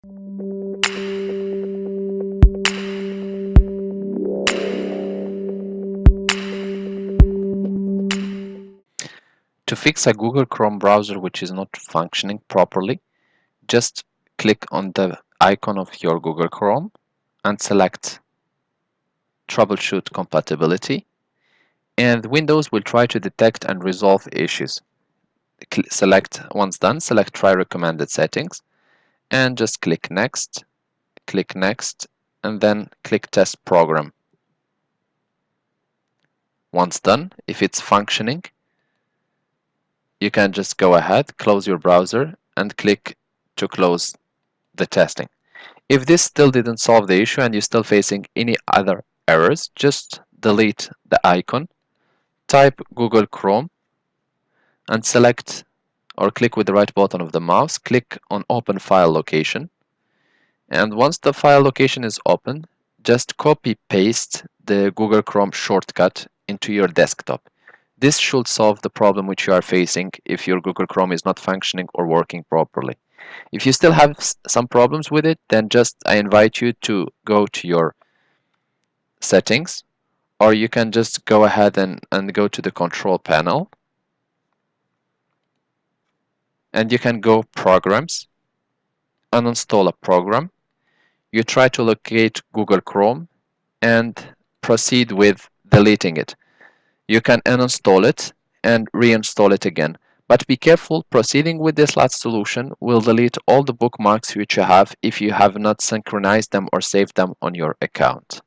To fix a Google Chrome browser which is not functioning properly, just click on the icon of your Google Chrome and select Troubleshoot Compatibility, and Windows will try to detect and resolve issues. Once done, select Try Recommended Settings and just click Next, and then click Test Program. Once done, if it's functioning, you can just go ahead, close your browser, and click to close the testing. If this still didn't solve the issue and you're still facing any other errors, just delete the icon, type Google Chrome, and select or click with the right button of the mouse, click on Open File Location. And once the file location is open, just copy-paste the Google Chrome shortcut into your desktop. This should solve the problem which you are facing if your Google Chrome is not functioning or working properly. If you still have some problems with it, then I invite you to go to your settings, or you can just go ahead and go to the control panel, and you can go Programs, uninstall a program. You try to locate Google Chrome and proceed with deleting it. You can uninstall it and reinstall it again. But be careful, proceeding with this last solution will delete all the bookmarks which you have if you have not synchronized them or saved them on your account.